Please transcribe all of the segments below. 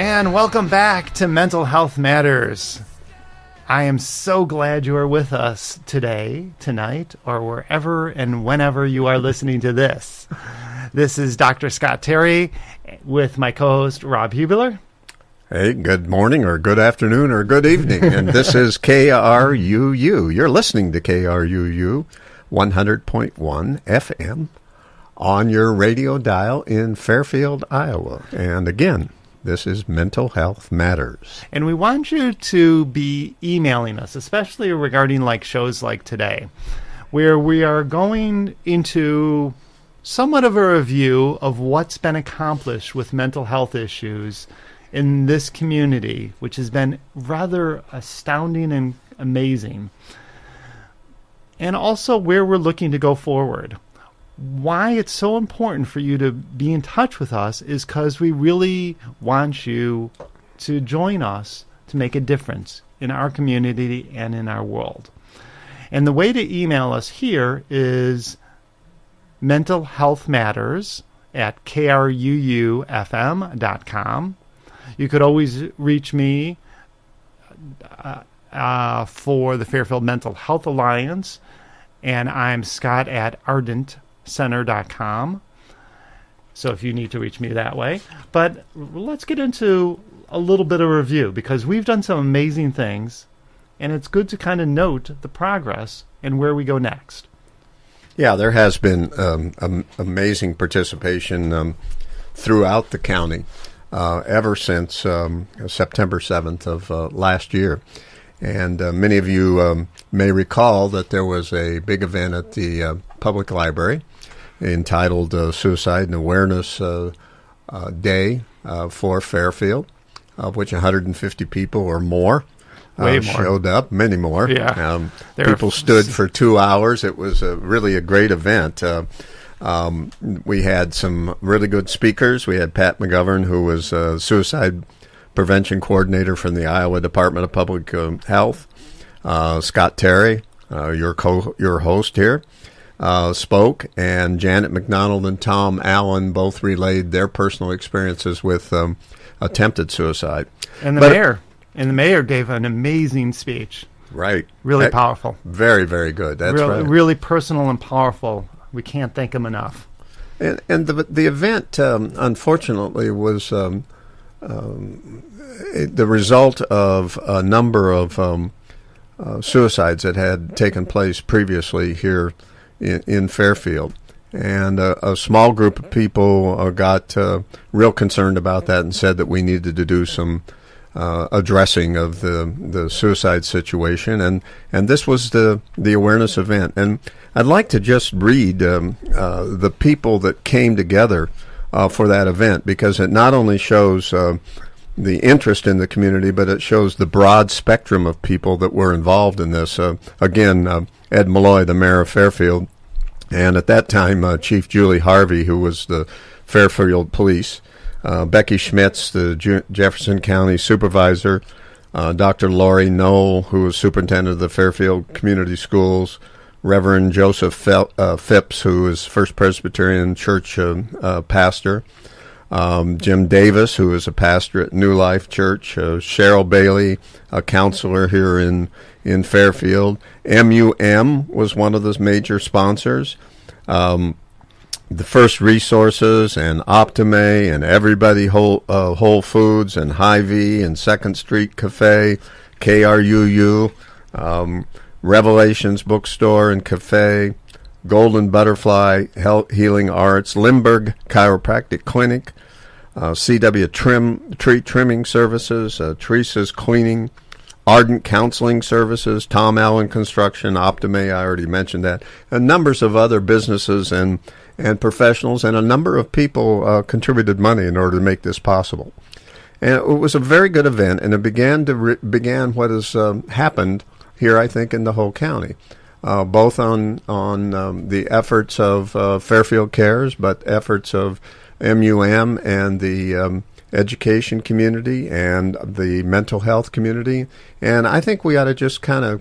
And welcome back to Mental Health Matters. I am so glad you are with us today, tonight, or wherever and whenever you are listening to this. This is Dr. Scott Terry with my co-host, Rob Huebler. Hey, good morning or good afternoon or good evening. And this is KRUU. You're listening to KRUU 100.1 FM on your radio dial in Fairfield, Iowa. And again, this is Mental Health Matters. And we want you to be emailing us, especially regarding like shows like today, where we are going into somewhat of a review of what's been accomplished with mental health issues in this community, which has been rather astounding and amazing. And also where we're looking to go forward. Why it's so important for you to be in touch with us is because we really want you to join us to make a difference in our community and in our world. And the way to email us here is mentalhealthmatters@kruufm.com. You could always reach me for the Fairfield Mental Health Alliance, and I'm Scott at ardentcenter.com. So if you need to reach me that way. But let's get into a little bit of review, because we've done some amazing things, and it's good to kind of note the progress and where we go next. Yeah, there has been amazing participation throughout the county ever since September 7th of last year. And many of you may recall that there was a big event at the public library entitled Suicide and Awareness Day for Fairfield, of which 150 people or more showed up, many more. Yeah. People stood for 2 hours. It was really a great event. We had some really good speakers. We had Pat McGovern, who was suicide prevention coordinator from the Iowa Department of Public Health. Scott Terry, your host here, spoke, and Janet McDonald and Tom Allen both relayed their personal experiences with attempted suicide. And the mayor gave an amazing speech. Right. Really powerful. Very, very good. That's right. Really personal and powerful. We can't thank him enough. And the event, unfortunately, was the result of a number of suicides that had taken place previously here in Fairfield. And a small group of people got real concerned about that and said that we needed to do some addressing of the suicide situation. And this was the awareness event. And I'd like to just read the people that came together for that event, because it not only shows the interest in the community, but it shows the broad spectrum of people that were involved in this. Again, Ed Malloy, the mayor of Fairfield, and at that time, Chief Julie Harvey, who was the Fairfield Police, Becky Schmitz, the Jefferson County Supervisor, Dr. Lori Knoll, who was Superintendent of the Fairfield Community Schools, Reverend Joseph Phipps, who is First Presbyterian Church pastor, Jim Davis, who is a pastor at New Life Church, Cheryl Bailey, a counselor here in Fairfield. MUM was one of the major sponsors. The First Resources and Optime and Everybody Whole Foods and Hy-Vee and Second Street Cafe, KRUU, Revelations Bookstore and Cafe, Golden Butterfly Healing Arts, Lindbergh Chiropractic Clinic, CW Tree Trimming Services, Teresa's Cleaning, Ardent Counseling Services, Tom Allen Construction, Optime, I already mentioned that, and numbers of other businesses and professionals, and a number of people contributed money in order to make this possible. And it was a very good event, and it began what has happened here, I think, in the whole county, both on the efforts of Fairfield Cares, but efforts of MUM and the education community and the mental health community. And I think we ought to just kind of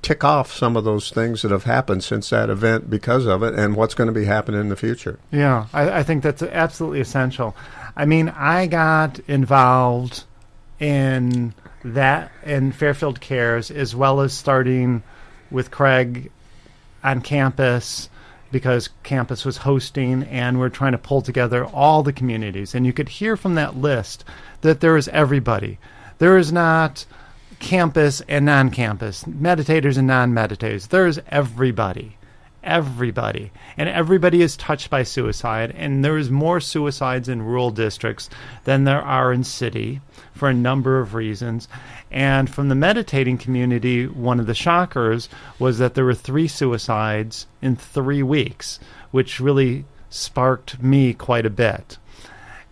tick off some of those things that have happened since that event because of it, and what's going to be happening in the future. Yeah, I think that's absolutely essential. I mean, I got involved in that in Fairfield Cares, as well as starting with Craig on campus, because campus was hosting, and we're trying to pull together all the communities. And you could hear from that list that there is everybody. There is not campus and non-campus, meditators and non-meditators. There is everybody. Everybody. And everybody is touched by suicide, and there is more suicides in rural districts than there are in city for a number of reasons. And from the meditating community, one of the shockers was that there were 3 suicides in 3 weeks, which really sparked me quite a bit.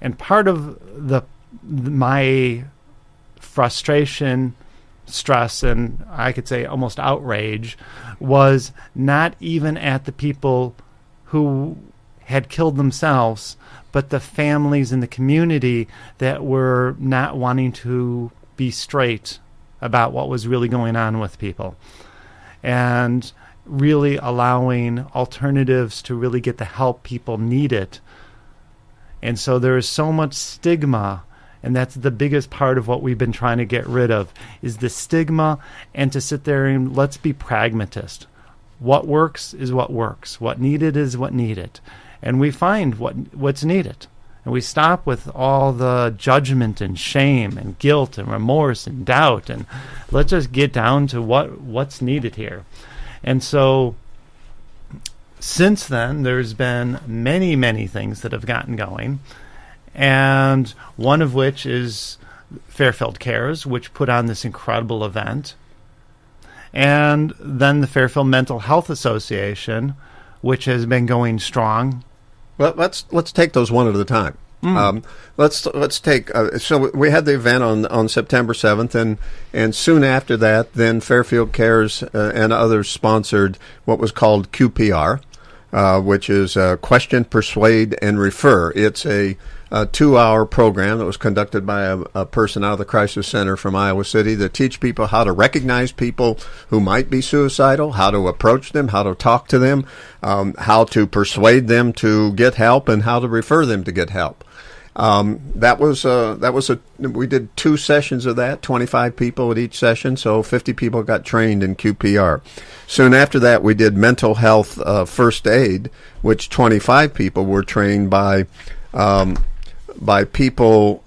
And part of my frustration, stress, and I could say almost outrage was not even at the people who had killed themselves, but the families in the community that were not wanting to be straight about what was really going on with people, and really allowing alternatives to really get the help people needed. And so there is so much stigma, and that's the biggest part of what we've been trying to get rid of, is the stigma, and to sit there and let's be pragmatist. What works is what works. What needed is what needed. And we find what's needed. And we stop with all the judgment and shame and guilt and remorse and doubt, and let's just get down to what's needed here. And so since then, there's been many, many things that have gotten going, and one of which is Fairfield Cares, which put on this incredible event. And then the Fairfield Mental Health Association, which has been going strong. Well, let's take those one at a time. Let's take. So we had the event on September 7th, and soon after that, then Fairfield Cares and others sponsored what was called QPR, which is Question, Persuade, and Refer. It's a 2-hour program that was conducted by a person out of the Crisis Center from Iowa City that teach people how to recognize people who might be suicidal, how to approach them, how to talk to them, how to persuade them to get help, and how to refer them to get help. We did 2 sessions of that, 25 people at each session, so 50 people got trained in QPR. Soon after that, we did mental health first aid, which 25 people were trained by people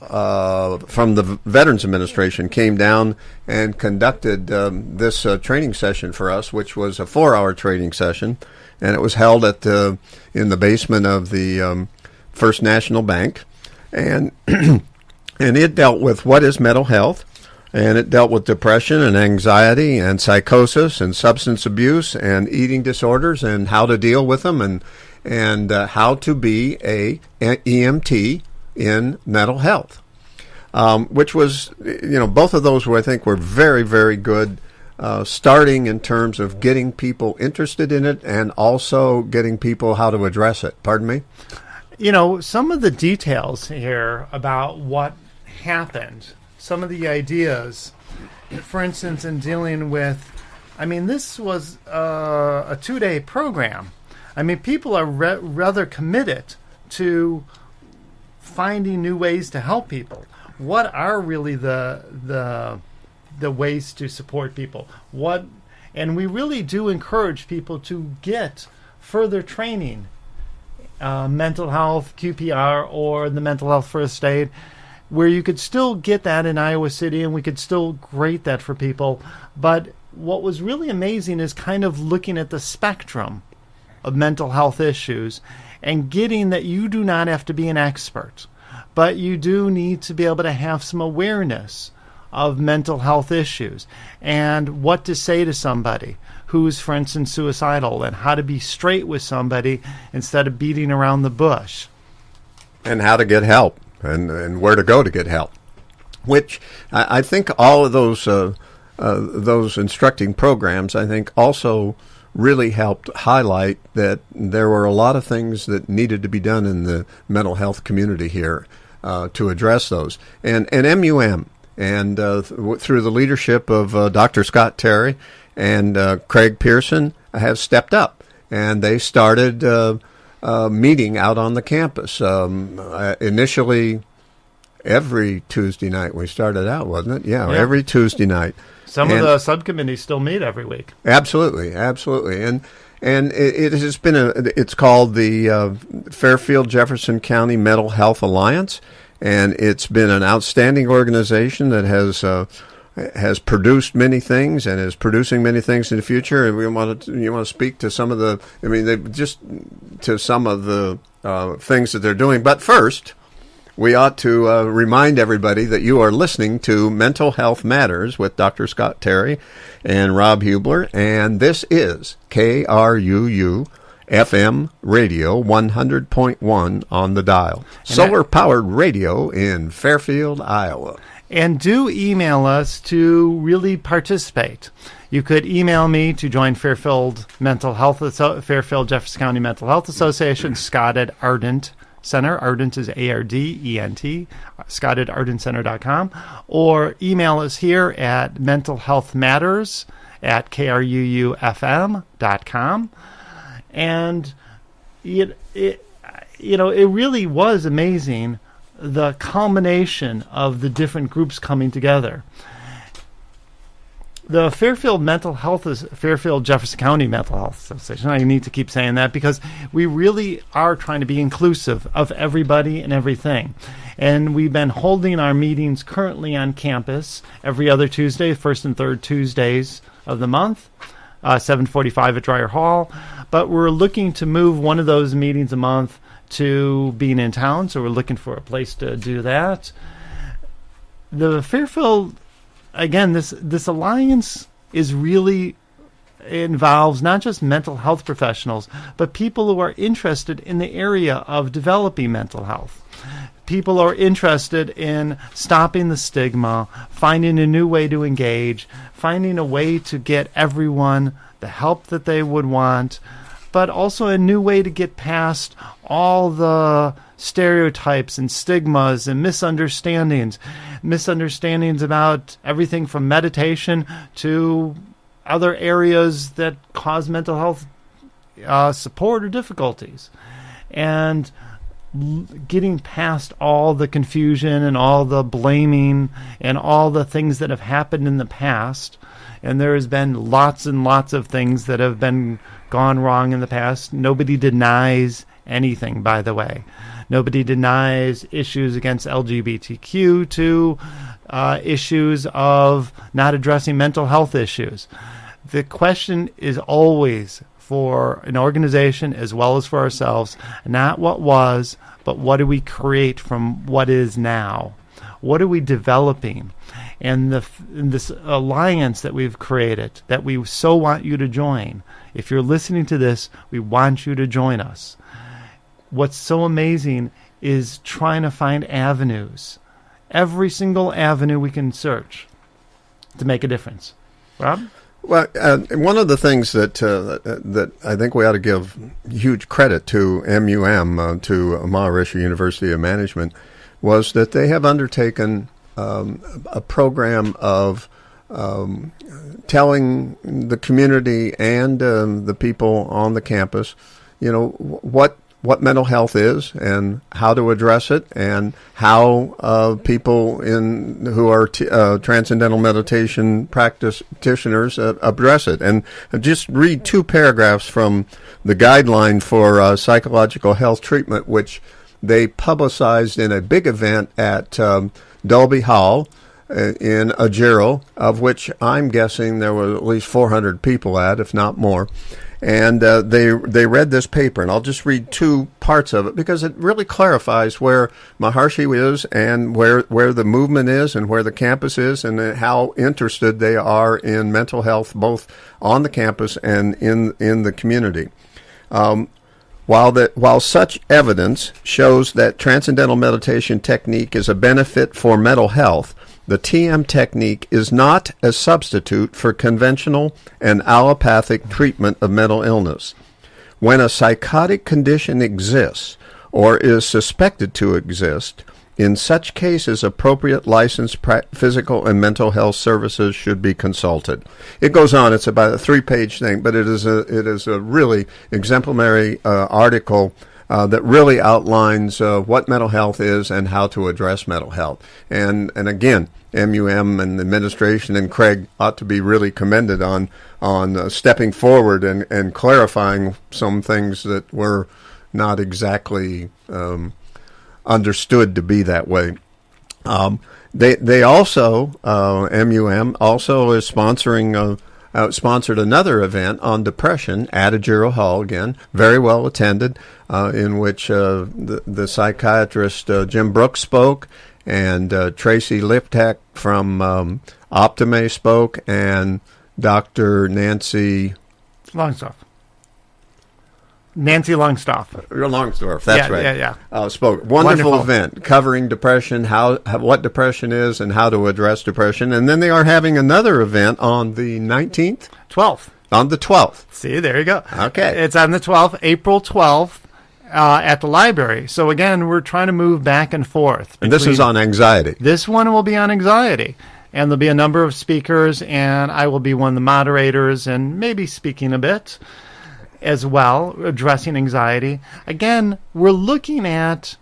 from the Veterans Administration, came down and conducted this training session for us, which was a 4-hour training session, and it was held in the basement of the First National Bank, and and it dealt with what is mental health, and it dealt with depression and anxiety and psychosis and substance abuse and eating disorders and how to deal with them, and how to be a EMT in mental health, which was, both of those I think were very, very good, starting in terms of getting people interested in it and also getting people how to address it. Pardon me? Some of the details here about what happened, some of the ideas, for instance, in dealing with, this was a 2-day program. People are rather committed to finding new ways to help people. What are really the ways to support people? And we really do encourage people to get further training, mental health, QPR, or the mental health first aid, where you could still get that in Iowa City, and we could still grade that for people. But what was really amazing is kind of looking at the spectrum of mental health issues and getting that you do not have to be an expert, but you do need to be able to have some awareness of mental health issues and what to say to somebody who's, for instance, suicidal, and how to be straight with somebody instead of beating around the bush. And how to get help, and where to go to get help, which I think all of those instructing programs, I think, also really helped highlight that there were a lot of things that needed to be done in the mental health community here to address those. And MUM, and through the leadership of Dr. Scott Terry and Craig Pearson, have stepped up, and they started meeting out on the campus. Initially, every Tuesday night we started out, wasn't it? Yeah, every Tuesday night. Some of the subcommittees still meet every week. Absolutely. And it has been it's called the Fairfield Jefferson County Mental Health Alliance, and it's been an outstanding organization that has produced many things and is producing many things in the future. And you want to speak to some of the, to some of the things that they're doing. But first, we ought to remind everybody that you are listening to Mental Health Matters with Dr. Scott Terry and Rob Hubler, and this is KRUU FM Radio 100.1 on the dial. Solar-powered radio in Fairfield, Iowa. And do email us to really participate. You could email me to join Fairfield Jefferson County Mental Health Association, Scott at Ardent Center. Ardent is ARDENT, Scott at ardentcenter.com. Or email us here at mentalhealthmatters@kruufm.com. And it really was amazing, the culmination of the different groups coming together. The Fairfield Jefferson County Mental Health Association. I need to keep saying that because we really are trying to be inclusive of everybody and everything. And we've been holding our meetings currently on campus every other Tuesday, first and third Tuesdays of the month, 7:45 at Dreyer Hall. But we're looking to move one of those meetings a month to being in town, so we're looking for a place to do that. The Fairfield, again, this alliance is really involves not just mental health professionals, but people who are interested in the area of developing mental health. People are interested in stopping the stigma, finding a new way to engage, finding a way to get everyone the help that they would want, but also a new way to get past all the stereotypes and stigmas and misunderstandings about everything from meditation to other areas that cause mental health support or difficulties. And getting past all the confusion and all the blaming and all the things that have happened in the past. And there has been lots and lots of things that have been gone wrong in the past. Nobody denies anything, by the way. Nobody denies issues against LGBTQ to issues of not addressing mental health issues. The question is always, for an organization as well as for ourselves, not what was, but what do we create from what is now? What are we developing? And this alliance that we've created, that we so want you to join. If you're listening to this, we want you to join us. What's so amazing is trying to find avenues, every single avenue we can search to make a difference. Rob? Well, one of the things that I think we ought to give huge credit to MUM, to Maharishi University of Management, was that they have undertaken a program of telling the community and the people on the campus, what mental health is and how to address it, and how people who are transcendental meditation practitioners address it. And just read two paragraphs from the guideline for psychological health treatment, which they publicized in a big event at Dolby Hall in Agero, of which I'm guessing there were at least 400 people at, if not more. And they read this paper, and I'll just read two parts of it because it really clarifies where Maharishi is and where the movement is and where the campus is and how interested they are in mental health, both on the campus and in the community. While such evidence shows that transcendental meditation technique is a benefit for mental health, the TM technique is not a substitute for conventional and allopathic treatment of mental illness. When a psychotic condition exists or is suspected to exist, in such cases, appropriate licensed physical and mental health services should be consulted. It goes on. It's about a 3-page thing, but it is a really exemplary article that really outlines what mental health is and how to address mental health. And again, MUM and the administration and Craig ought to be really commended on stepping forward and clarifying some things that were not exactly understood to be that way. They also, MUM also is sponsored another event on depression at Ajiro Hall, again, very well attended, in which the psychiatrist Jim Brooks spoke, and Tracy Liptak from Optime spoke, and Dr. Nancy Longstaff, that's right. Yeah. Spoke. Wonderful event covering depression, what depression is, and how to address depression. And then they are having another event on the 19th? 12th. On the 12th. See, there you go. Okay. It's on the 12th, April 12th, at the library. So, again, we're trying to move back and forth. And this is on anxiety. This one will be on anxiety. And there'll be a number of speakers, and I will be one of the moderators and maybe speaking a bit as well, addressing anxiety. Again, we're looking at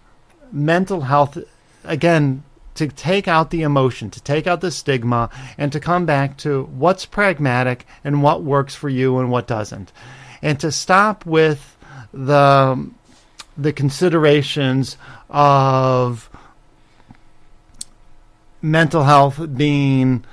mental health, again, to take out the emotion, to take out the stigma, and to come back to what's pragmatic and what works for you and what doesn't. And to stop with the considerations of mental health being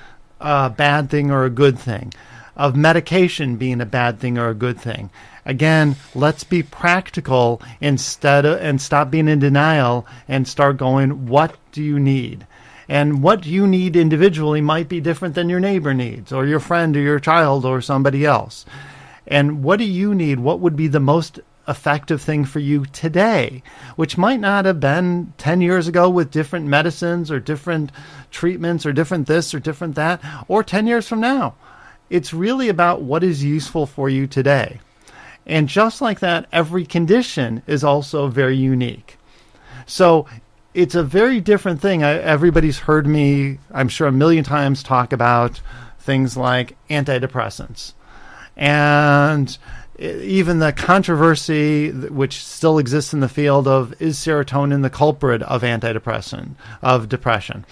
a bad thing or a good thing, of medication being a bad thing or a good thing. Again, let's be practical and stop being in denial and start going, what do you need? And what you need individually might be different than your neighbor needs, or your friend, or your child, or somebody else. And what do you need? What would be the most effective thing for you today, which might not have been 10 years ago with different medicines or different treatments or different this or different that, or 10 years from now. It's really about what is useful for you today. And just like that, every condition is also very unique. So it's a very different thing. Everybody's heard me, I'm sure, a million times talk about things like antidepressants. And even the controversy which still exists in the field of, is serotonin the culprit of depression?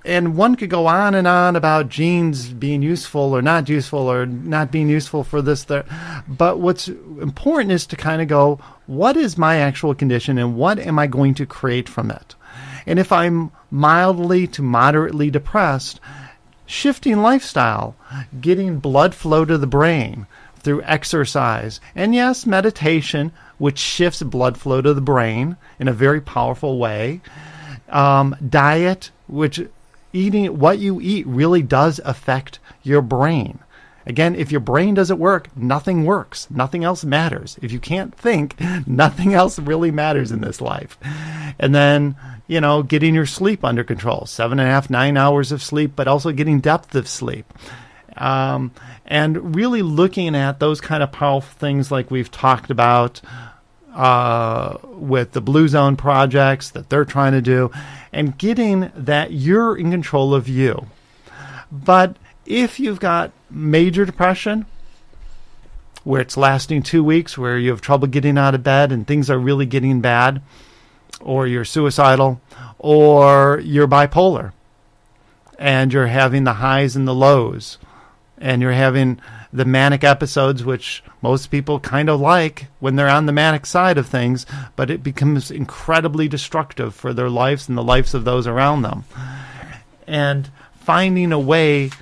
And one could go on and on about genes being useful or not being useful for this, there. But what's important is to kind of go, what is my actual condition and what am I going to create from it? And if I'm mildly to moderately depressed, shifting lifestyle, getting blood flow to the brain through exercise, and yes, meditation, which shifts blood flow to the brain in a very powerful way, diet, which eating what you eat really does affect your brain. Again, if your brain doesn't work, nothing works. Nothing else matters. If you can't think, nothing else really matters in this life. And then, getting your sleep under control, 7.5, 9 hours of sleep, but also getting depth of sleep. And really looking at those kind of powerful things like we've talked about with the Blue Zone projects that they're trying to do, and getting that you're in control of you. But if you've got major depression, where it's lasting 2 weeks, where you have trouble getting out of bed and things are really getting bad, or you're suicidal, or you're bipolar, and you're having the highs and the lows, and you're having the manic episodes, which most people kind of like when they're on the manic side of things, but it becomes incredibly destructive for their lives and the lives of those around them. And finding a way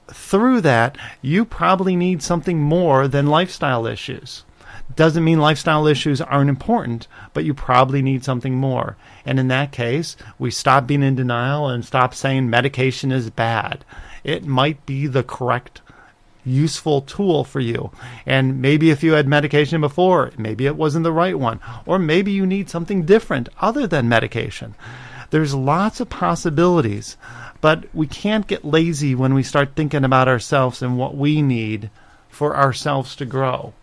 through that, you probably need something more than lifestyle issues. Doesn't mean lifestyle issues aren't important, but you probably need something more. And in that case, we stop being in denial and stop saying medication is bad. It might be the correct, useful tool for you. And maybe if you had medication before, maybe it wasn't the right one. Or maybe you need something different other than medication. There's lots of possibilities, but we can't get lazy when we start thinking about ourselves and what we need for ourselves to grow.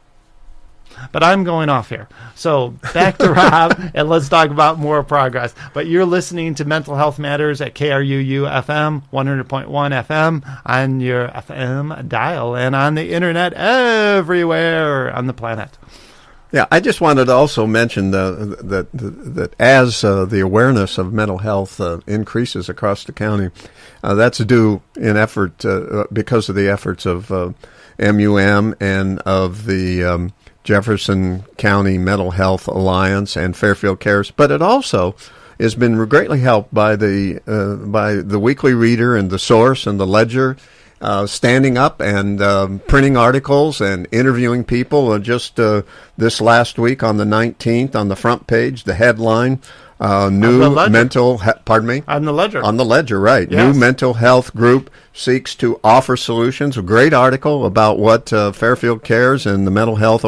But I'm going off here. So back to Rob, and let's talk about more progress. But you're listening to Mental Health Matters at KRUU FM, 100.1 FM on your FM dial and on the internet everywhere on the planet. Yeah, I just wanted to also mention that as the awareness of mental health increases across the county, that's due in effort because of the efforts of MUM and of the Jefferson County Mental Health Alliance and Fairfield Cares, but it also has been greatly helped by the Weekly Reader and the Source and the Ledger. Standing up and printing articles and interviewing people. Just this last week on the 19th, on the front page, the headline, new mental, pardon me? On the Ledger. On the Ledger, right. Yes. New mental health group seeks to offer solutions. A great article about what Fairfield Cares and the mental health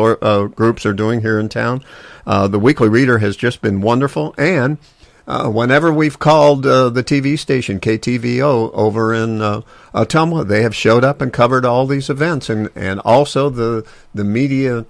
groups are doing here in town. The Weekly Reader has just been wonderful, and whenever we've called the TV station, KTVO, over in Ottumwa, they have showed up and covered all these events. And also the media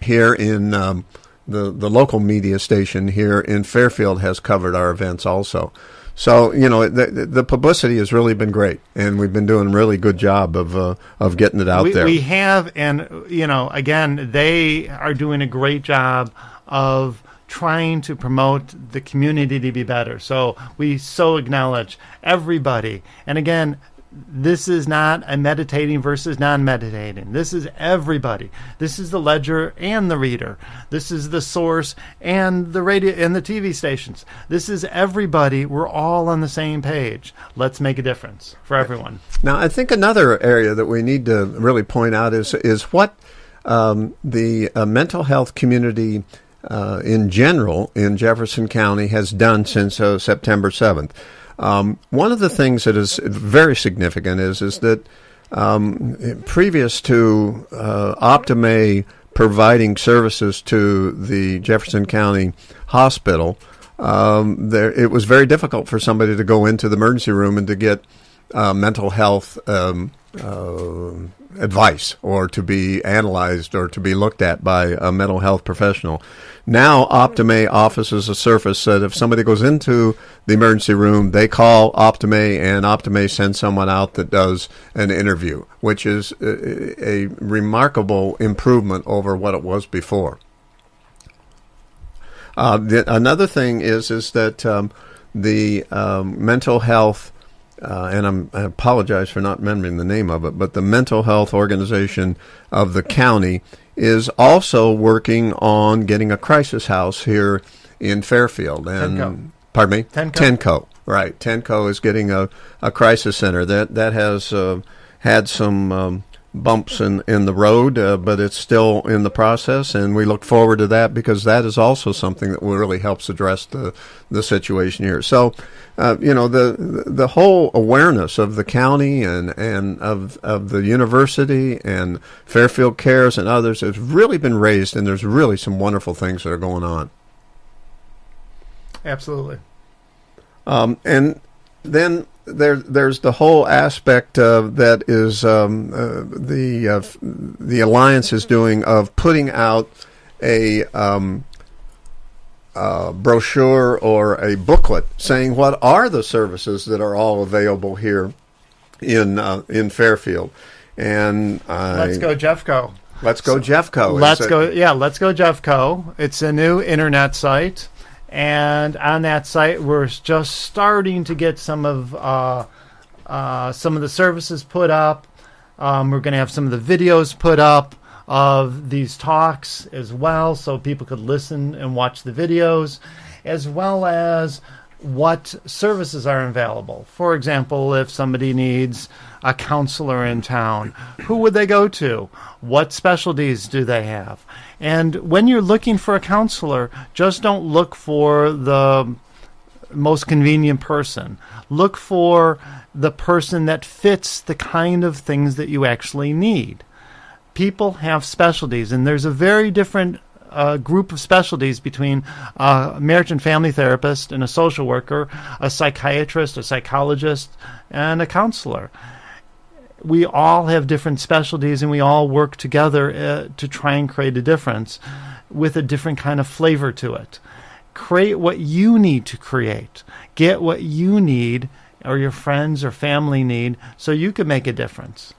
here in the local media station here in Fairfield has covered our events also. So, the publicity has really been great, and we've been doing a really good job of getting it out there. We have, and, again, they are doing a great job of trying to promote the community to be better. So we so acknowledge everybody. And again, this is not a meditating versus non-meditating. This is everybody. This is the Ledger and the Reader. This is the Source and the radio and the TV stations. This is everybody. We're all on the same page. Let's make a difference for everyone. Now, I think another area that we need to really point out is what the mental health community in general in Jefferson County has done since September 7th. One of the things that is very significant is that previous to Optum providing services to the Jefferson County Hospital, it was very difficult for somebody to go into the emergency room and to get mental health advice or to be analyzed or to be looked at by a mental health professional. Now Optum offers a service that if somebody goes into the emergency room, they call Optum and Optum sends someone out that does an interview, which is a remarkable improvement over what it was before. Another thing is that the mental health and I apologize for not remembering the name of it, but the mental health organization of the county is also working on getting a crisis house here in Fairfield. And Tenco. Pardon me? Tenco. Right. Tenco is getting a crisis center. That has had some bumps in the road, but it's still in the process, and we look forward to that because that is also something that really helps address the situation here. So, the whole awareness of the county and of the university and Fairfield Cares and others has really been raised, and there's really some wonderful things that are going on. Absolutely. And then there's the whole aspect that is the Alliance is doing of putting out a brochure or a booklet saying what are the services that are all available here in Fairfield. And Let's go Jeffco. Let's go Jeffco. Let's go Jeffco. It's a new internet site. And on that site, we're just starting to get some of the services put up. We're going to have some of the videos put up of these talks as well, so people could listen and watch the videos, as well as what services are available. For example, if somebody needs a counselor in town, who would they go to? What specialties do they have? And when you're looking for a counselor, just don't look for the most convenient person. Look for the person that fits the kind of things that you actually need. People have specialties, and there's a very different group of specialties between a marriage and family therapist and a social worker, a psychiatrist, a psychologist, and a counselor. We all have different specialties, and we all work together to try and create a difference with a different kind of flavor to it. Create what you need to create. Get what you need or your friends or family need so you can make a difference.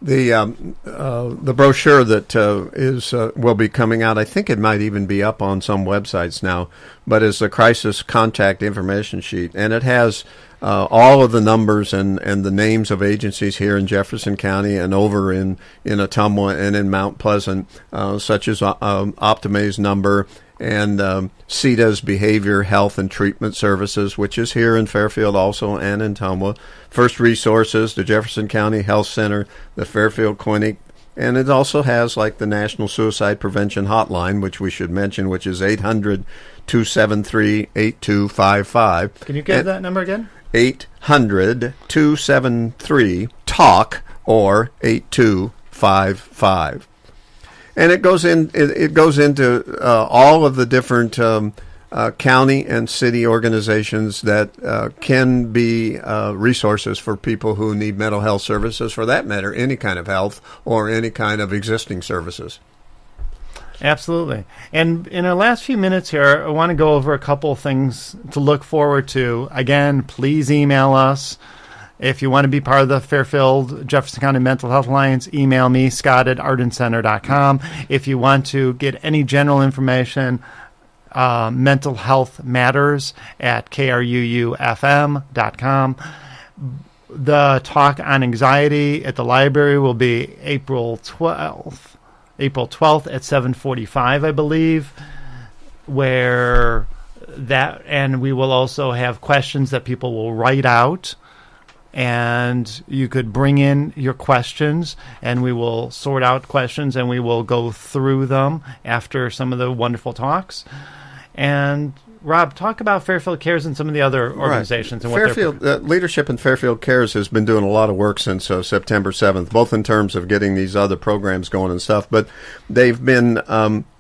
The brochure that will be coming out, I think it might even be up on some websites now, but is the crisis contact information sheet, and it has all of the numbers and the names of agencies here in Jefferson County and over in Ottumwa and in Mount Pleasant, such as Optima's number and CETA's Behavior, Health, and Treatment Services, which is here in Fairfield also and in Ottumwa. First Resources, the Jefferson County Health Center, the Fairfield Clinic, and it also has like the National Suicide Prevention Hotline, which we should mention, which is 800-273-8255. Can you give that number again? 800-273-TALK or 8255. And it goes into all of the different county and city organizations that can be resources for people who need mental health services, for that matter, any kind of health or any kind of existing services. Absolutely. And in our last few minutes here, I want to go over a couple things to look forward to. Again, please email us. If you want to be part of the Fairfield Jefferson County Mental Health Alliance, email me, scott@ardencenter.com. If you want to get any general information, Mental Health Matters at KRUUFM.com. The talk on anxiety at the library will be April 12th at 7:45, I believe, and we will also have questions that people will write out. And you could bring in your questions, and we will sort out questions, and we will go through them after some of the wonderful talks. And Rob, talk about Fairfield Cares and some of the other organizations. Right. And Fairfield Leadership in Fairfield Cares has been doing a lot of work since September 7th, both in terms of getting these other programs going and stuff. But they've been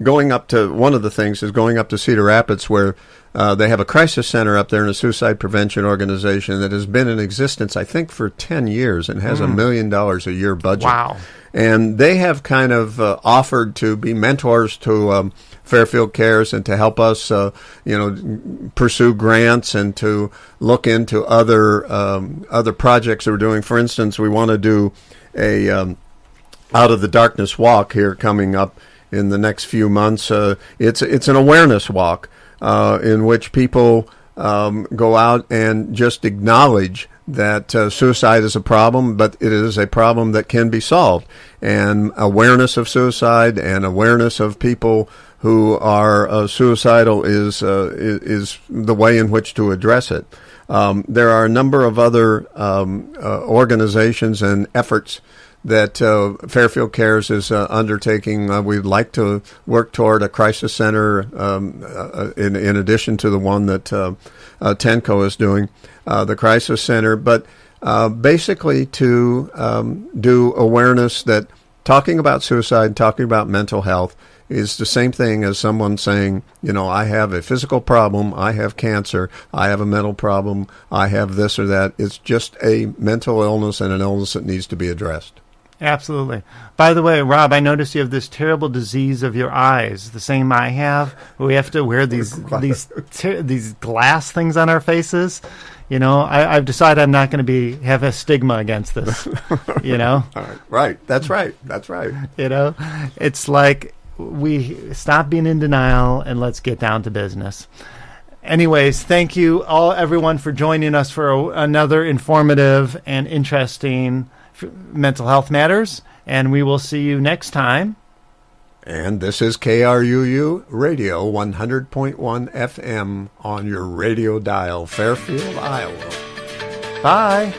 going up to, one of the things is going up to Cedar Rapids, where they have a crisis center up there and a suicide prevention organization that has been in existence, I think, for 10 years and has $1 million a year budget. Wow. And they have kind of offered to be mentors to Fairfield Cares and to help us, pursue grants and to look into other projects that we're doing. For instance, we want to do a Out of the Darkness walk here coming up in the next few months. It's an awareness walk in which people go out and just acknowledge that suicide is a problem, but it is a problem that can be solved. And awareness of suicide and awareness of people who are suicidal is the way in which to address it. There are a number of other organizations and efforts that Fairfield Cares is undertaking. We'd like to work toward a crisis center in addition to the one that TENCO is doing, the crisis center, but basically to do awareness that talking about suicide, talking about mental health is the same thing as someone saying, I have a physical problem, I have cancer, I have a mental problem, I have this or that. It's just a mental illness and an illness that needs to be addressed. Absolutely. By the way, Rob, I noticed you have this terrible disease of your eyes, the same I have. We have to wear these glass things on our faces. I've decided I'm not going to have a stigma against this. Right. That's right. It's like we stop being in denial and let's get down to business. Anyways, thank you everyone for joining us for another informative and interesting Mental Health Matters, and we will see you next time. And this is KRUU Radio 100.1 FM on your radio dial, Fairfield, Iowa. Bye.